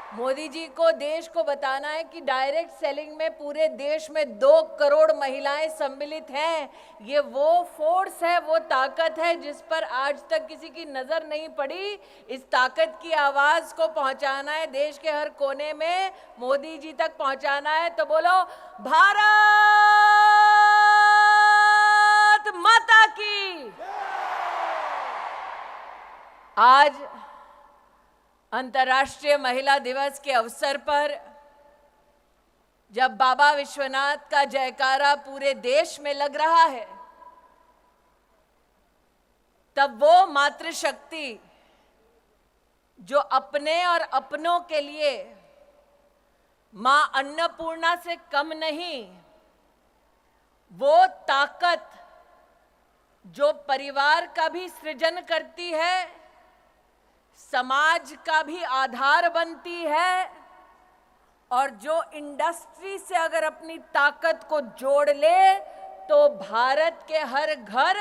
मोदी जी को देश को बताना है कि डायरेक्ट सेलिंग में पूरे देश में 2 करोड़ महिलाएं सम्मिलित हैं। ये वो फोर्स है, वो ताकत है जिस पर आज तक किसी की नजर नहीं पड़ी। इस ताकत की आवाज को पहुंचाना है देश के हर कोने में, मोदी जी तक पहुंचाना है। तो बोलो भारत माता की। आज अंतर्राष्ट्रीय महिला दिवस के अवसर पर जब बाबा विश्वनाथ का जयकारा पूरे देश में लग रहा है, तब वो मातृशक्ति जो अपने और अपनों के लिए मां अन्नपूर्णा से कम नहीं, वो ताकत जो परिवार का भी सृजन करती है, समाज का भी आधार बनती है, और जो इंडस्ट्री से अगर अपनी ताकत को जोड़ ले तो भारत के हर घर,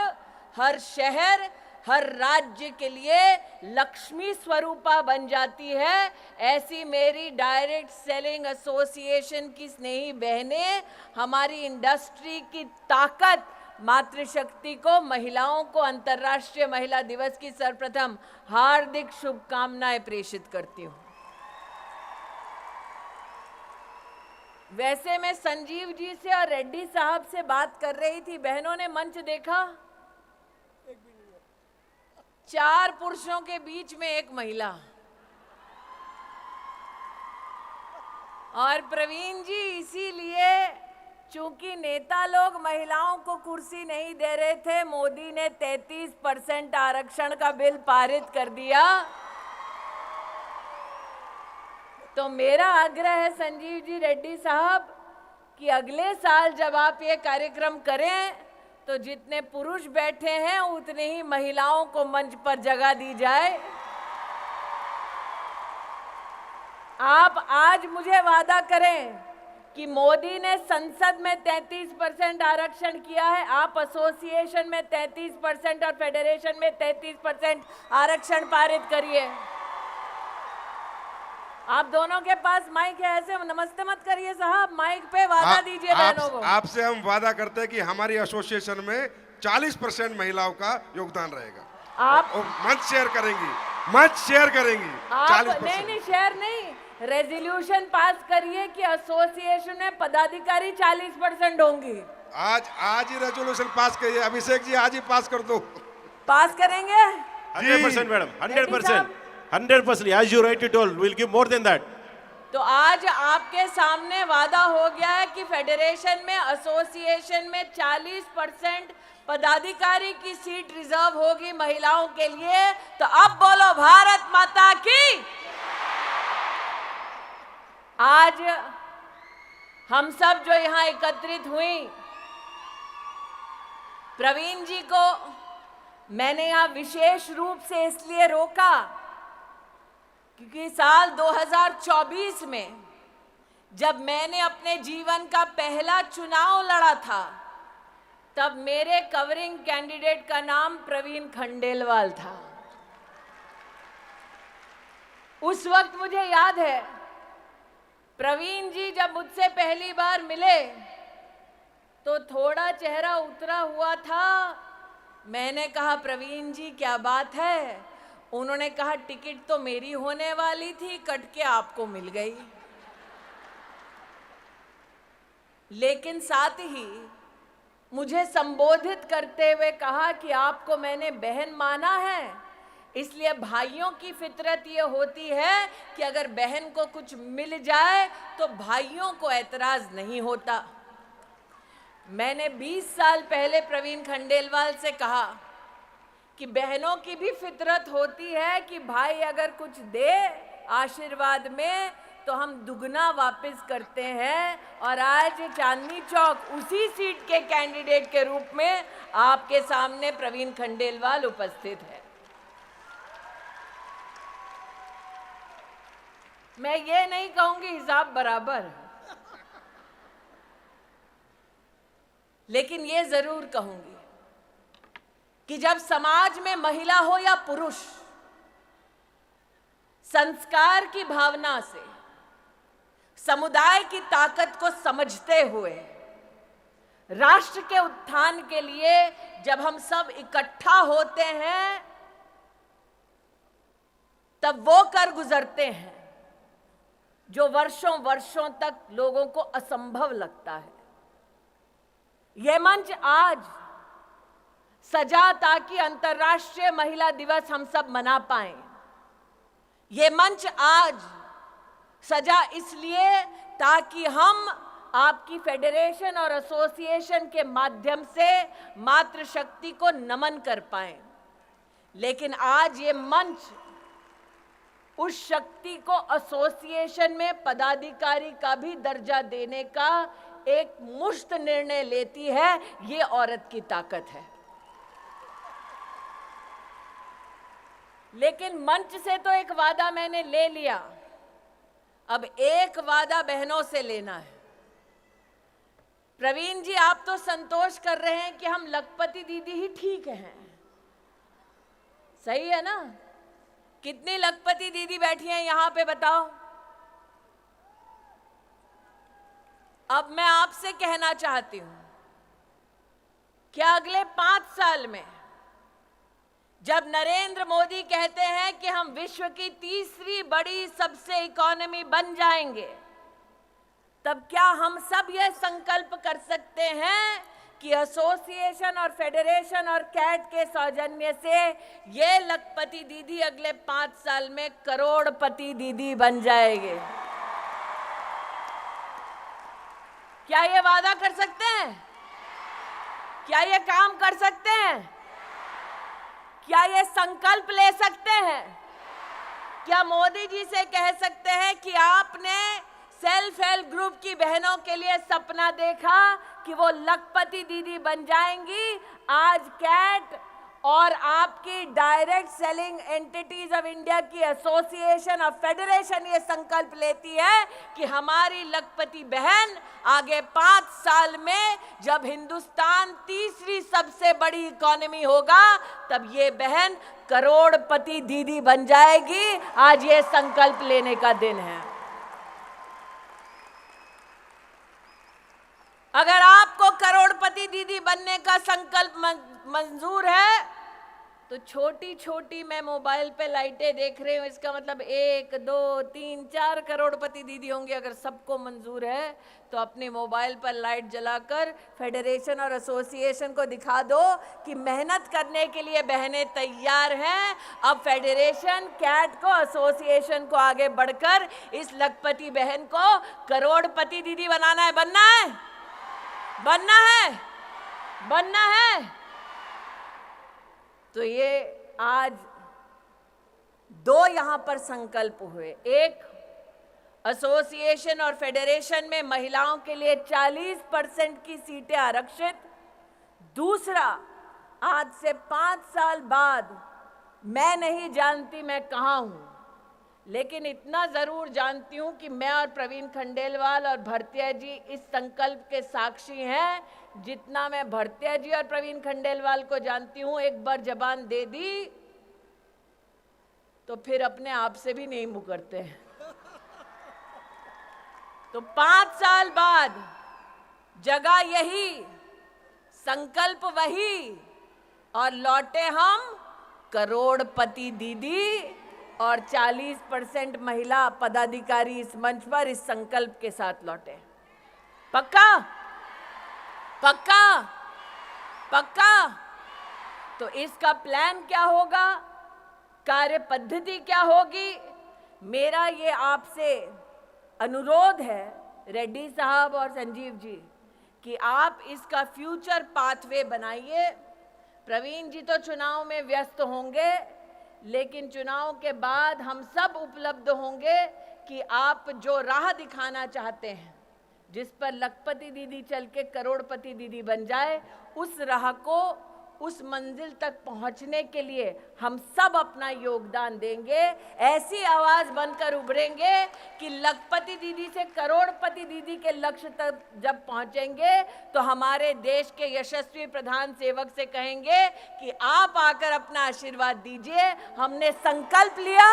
हर शहर, हर राज्य के लिए लक्ष्मी स्वरूपा बन जाती है। ऐसी मेरी डायरेक्ट सेलिंग एसोसिएशन की स्नेही बहनें हमारी इंडस्ट्री की ताकत, मातृशक्ति को, महिलाओं को अंतर्राष्ट्रीय महिला दिवस की सर्वप्रथम हार्दिक शुभकामनाएं प्रेषित करती हूं। वैसे मैं संजीव जी से और रेड्डी साहब से बात कर रही थी, बहनों ने मंच देखा? 4 पुरुषों के बीच में एक महिला। और प्रवीण जी, इसीलिए चूंकि नेता लोग महिलाओं को कुर्सी नहीं दे रहे थे, मोदी ने 33% आरक्षण का बिल पारित कर दिया। तो मेरा आग्रह है संजीव जी, रेड्डी साहब, कि अगले साल जब आप ये कार्यक्रम करें तो जितने पुरुष बैठे हैं उतने ही महिलाओं को मंच पर जगह दी जाए। आप आज मुझे वादा करें कि मोदी ने संसद में 33% आरक्षण किया है, आप एसोसिएशन में 33% और फेडरेशन में 33% आरक्षण पारित करिए। आप दोनों के पास माइक है, ऐसे नमस्ते मत करिए साहब, माइक पे वादा दीजिए बहनों को। आपसे हम वादा करते हैं कि हमारी एसोसिएशन में 40% महिलाओं का योगदान रहेगा। आप मंच शेयर करेंगी, मंच शेयर करेंगी। 40%। नहीं, शेयर नहीं, रेजोल्यूशन पास करिए कि एसोसिएशन में पदाधिकारी 40% होंगी। आज ही रेजोल्यूशन पास करिए। अभिषेक जी, आज ही पास कर दो। पास करेंगे 100% madam, 100%, 100%. As you rightly told, we'll give more than that. तो आज आपके सामने वादा हो गया है कि फेडरेशन में, एसोसिएशन में 40% पदाधिकारी की सीट रिजर्व होगी महिलाओं के लिए। तो अब बोलो भारत माता की। आज हम सब जो यहां एकत्रित हुई, प्रवीण जी को मैंने यहां विशेष रूप से इसलिए रोका क्योंकि साल 2024 में जब मैंने अपने जीवन का पहला चुनाव लड़ा था, तब मेरे कवरिंग कैंडिडेट का नाम प्रवीण खंडेलवाल था। उस वक्त मुझे याद है, प्रवीण जी जब मुझसे पहली बार मिले तो थोड़ा चेहरा उतरा हुआ था। मैंने कहा, प्रवीण जी क्या बात है? उन्होंने कहा, टिकट तो मेरी होने वाली थी, कट के आपको मिल गई। लेकिन साथ ही मुझे संबोधित करते हुए कहा कि आपको मैंने बहन माना है, इसलिए भाइयों की फितरत ये होती है कि अगर बहन को कुछ मिल जाए तो भाइयों को एतराज नहीं होता। मैंने 20 साल पहले प्रवीण खंडेलवाल से कहा कि बहनों की भी फितरत होती है कि भाई अगर कुछ दे आशीर्वाद में तो हम दुगना वापस करते हैं। और आज चांदनी चौक उसी सीट के कैंडिडेट के रूप में आपके सामने प्रवीण खंडेलवाल उपस्थित है। मैं ये नहीं कहूंगी हिसाब बराबर, लेकिन ये जरूर कहूंगी कि जब समाज में महिला हो या पुरुष, संस्कार की भावना से समुदाय की ताकत को समझते हुए राष्ट्र के उत्थान के लिए जब हम सब इकट्ठा होते हैं तब वो कर गुजरते हैं जो वर्षों वर्षों तक लोगों को असंभव लगता है। यह मंच आज सजा ताकि अंतर्राष्ट्रीय महिला दिवस हम सब मना पाएं। ये मंच आज सजा इसलिए ताकि हम आपकी फेडरेशन और एसोसिएशन के माध्यम से मातृशक्ति को नमन कर पाएं। लेकिन आज ये मंच उस शक्ति को एसोसिएशन में पदाधिकारी का भी दर्जा देने का एक मुश्त निर्णय लेती है। ये औरत की ताकत है। लेकिन मंच से तो एक वादा मैंने ले लिया, अब एक वादा बहनों से लेना है। प्रवीण जी, आप तो संतोष कर रहे हैं कि हम लखपति दीदी ही ठीक हैं, सही है ना? कितनी लखपति दीदी बैठी हैं यहां पे बताओ? अब मैं आपसे कहना चाहती हूं कि अगले 5 साल में जब नरेंद्र मोदी कहते हैं कि हम विश्व की तीसरी बड़ी सबसे इकोनॉमी बन जाएंगे, तब क्या हम सब यह संकल्प कर सकते हैं कि एसोसिएशन और फेडरेशन और कैट के सौजन्य से ये लखपति दीदी अगले 5 साल में करोड़पति दीदी बन जाएंगे? क्या ये वादा कर सकते हैं? क्या ये काम कर सकते हैं? क्या ये संकल्प ले सकते हैं? क्या मोदी जी से कह सकते हैं कि आपने सेल्फ हेल्प ग्रुप की बहनों के लिए सपना देखा कि वो लखपति दीदी बन जाएंगी? आज कैट और आपकी direct selling entities of India की एसोसिएशन और फेडरेशन ये संकल्प लेती है कि हमारी लखपति बहन आगे 5 साल में जब हिंदुस्तान तीसरी सबसे बड़ी इकोनॉमी होगा तब ये बहन करोड़पति दीदी बन जाएगी। आज ये संकल्प लेने का दिन है। अगर आपको करोड़पति दीदी बनने का संकल्प मंजूर है तो छोटी छोटी मैं मोबाइल पे लाइटें देख रही हूँ, इसका मतलब 1, 2, 3, 4 करोड़पति दीदी होंगे। अगर सबको मंजूर है तो अपने मोबाइल पर लाइट जलाकर फेडरेशन और एसोसिएशन को दिखा दो कि मेहनत करने के लिए बहनें तैयार हैं। अब फेडरेशन, कैट को, एसोसिएशन को आगे बढ़कर इस लखपति बहन को करोड़पति दीदी बनाना है। बनना है, बनना है, बनना है। तो ये आज 2 यहां पर संकल्प हुए। एक, एसोसिएशन और फेडरेशन में महिलाओं के लिए 40% की सीटें आरक्षित। दूसरा, आज से 5 साल बाद मैं नहीं जानती मैं कहां हूं, लेकिन इतना जरूर जानती हूं कि मैं और प्रवीण खंडेलवाल और भरतिया जी इस संकल्प के साक्षी हैं। जितना मैं भरतिया जी और प्रवीण खंडेलवाल को जानती हूं, एक बार जबान दे दी तो फिर अपने आप से भी नहीं मुकरते। तो 5 साल बाद जगह यही, संकल्प वही, और लौटे हम करोड़पति दीदी और 40% महिला पदाधिकारी इस मंच पर इस संकल्प के साथ लौटे। पक्का? पक्का? पक्का? तो इसका प्लान क्या होगा, कार्य पद्धति क्या होगी? मेरा ये आपसे अनुरोध है रेड्डी साहब और संजीव जी कि आप इसका फ्यूचर पाथवे बनाइए। प्रवीण जी तो चुनाव में व्यस्त होंगे, लेकिन चुनाव के बाद हम सब उपलब्ध होंगे कि आप जो राह दिखाना चाहते हैं, जिस पर लखपति दीदी चल के करोड़पति दीदी बन जाए, उस राह को, उस मंजिल तक पहुंचने के लिए हम सब अपना योगदान देंगे। ऐसी आवाज बनकर उभरेंगे कि लखपति दीदी से करोड़पति दीदी के लक्ष्य तक जब पहुंचेंगे तो हमारे देश के यशस्वी प्रधान सेवक से कहेंगे कि आप आकर अपना आशीर्वाद दीजिए। हमने संकल्प लिया,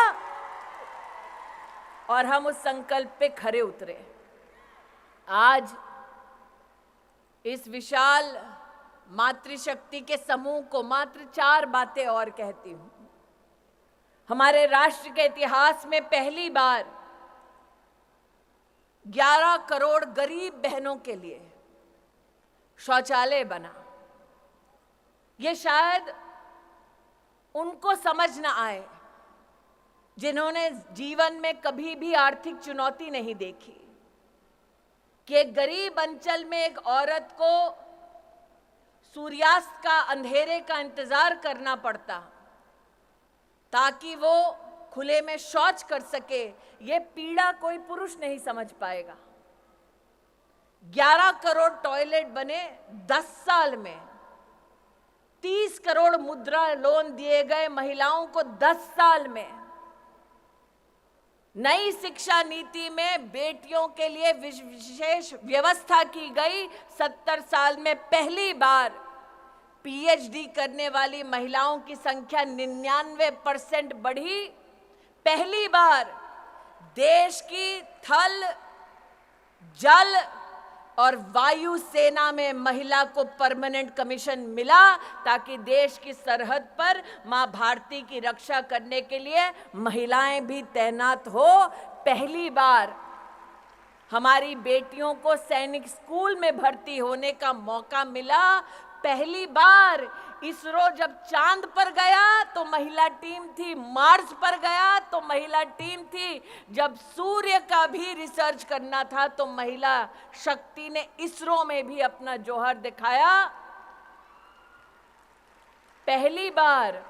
और हम उस संकल्प पे खरे उतरे। आज इस विशाल मातृशक्ति के समूह को मात्र 4 बातें और कहती हूं। हमारे राष्ट्र के इतिहास में पहली बार 11 करोड़ गरीब बहनों के लिए शौचालय बना। ये शायद उनको समझ न आए जिन्होंने जीवन में कभी भी आर्थिक चुनौती नहीं देखी कि एक गरीब अंचल में एक औरत को सूर्यास्त का अंधेरे का इंतजार करना पड़ता ताकि वो खुले में शौच कर सके। ये पीड़ा कोई पुरुष नहीं समझ पाएगा। 11 करोड़ टॉयलेट बने 10 साल में। 30 करोड़ मुद्रा लोन दिए गए महिलाओं को 10 साल में। नई शिक्षा नीति में बेटियों के लिए विशेष व्यवस्था की गई। 70 साल में पहली बार पीएचडी करने वाली महिलाओं की संख्या 99% बढ़ी। पहली बार देश की थल, जल और वायु सेना में महिला को परमानेंट कमीशन मिला ताकि देश की सरहद पर मां भारती की रक्षा करने के लिए महिलाएं भी तैनात हो। पहली बार हमारी बेटियों को सैनिक स्कूल में भर्ती होने का मौका मिला। पहली बार इसरो जब चांद पर गया तो महिला टीम थी, मार्स पर गया तो महिला टीम थी, जब सूर्य का भी रिसर्च करना था तो महिला शक्ति ने इसरो में भी अपना जौहर दिखाया। पहली बार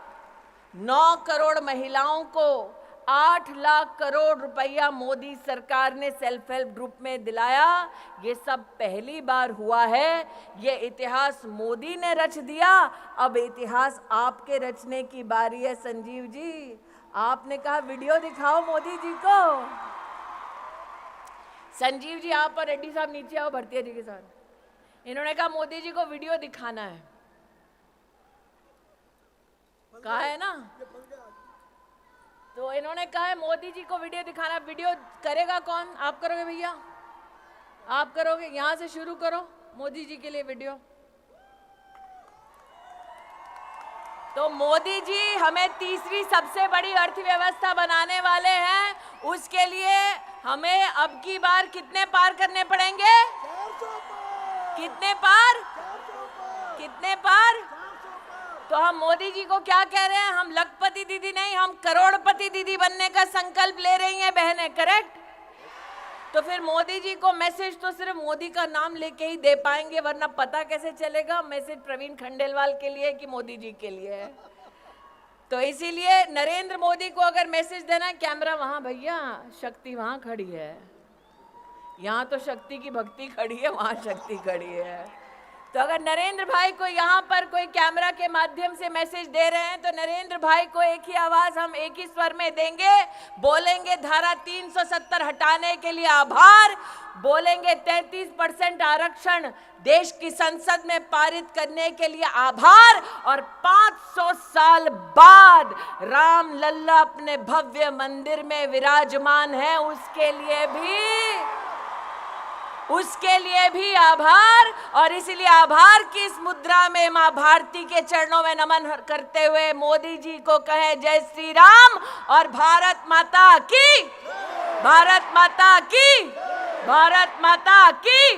9 करोड़ महिलाओं को 8 लाख करोड़ रुपया मोदी सरकार ने सेल्फ हेल्प ग्रुप में दिलाया। ये सब पहली बार हुआ है। ये इतिहास मोदी ने रच दिया। अब इतिहास आपके रचने की बारी है। संजीव जी, आपने कहा वीडियो दिखाओ मोदी जी को। संजीव जी आप और रेड्डी साहब नीचे आओ भरतिया जी के साथ। इन्होंने कहा मोदी जी को वीडियो दिखाना है। कहा है ना, तो इन्होंने कहा है मोदी जी को वीडियो दिखाना। वीडियो करेगा कौन? आप करोगे भैया? आप करोगे? यहां से शुरू करो मोदी जी के लिए वीडियो। तो मोदी जी हमें तीसरी सबसे बड़ी अर्थव्यवस्था बनाने वाले हैं। उसके लिए हमें अब की बार कितने पार करने पड़ेंगे? कितने पार? कितने पार? तो हम मोदी जी को क्या कह रहे हैं? हम लखपति दीदी नहीं, हम करोड़पति दीदी बनने का संकल्प ले रही हैं बहनें। करेक्ट? तो फिर मोदी जी को मैसेज तो सिर्फ मोदी का नाम लेके ही दे पाएंगे, वरना पता कैसे चलेगा मैसेज प्रवीण खंडेलवाल के लिए कि मोदी जी के लिए है। तो इसीलिए नरेंद्र मोदी को अगर मैसेज देना है, कैमरा वहां भैया, शक्ति वहां खड़ी है। यहाँ तो शक्ति की भक्ति खड़ी है, वहां शक्ति खड़ी है। तो अगर नरेंद्र भाई को यहाँ पर कोई कैमरा के माध्यम से मैसेज दे रहे हैं तो नरेंद्र भाई को एक ही आवाज हम एक ही स्वर में देंगे। बोलेंगे धारा 370 हटाने के लिए आभार, बोलेंगे 33% आरक्षण देश की संसद में पारित करने के लिए आभार, और 500 साल बाद राम लल्ला अपने भव्य मंदिर में विराजमान है उसके लिए भी आभार। और इसलिए आभार की इस मुद्रा में मां भारती के चरणों में नमन करते हुए मोदी जी को कहें जय श्री राम और भारत माता की, भारत माता की, भारत माता की।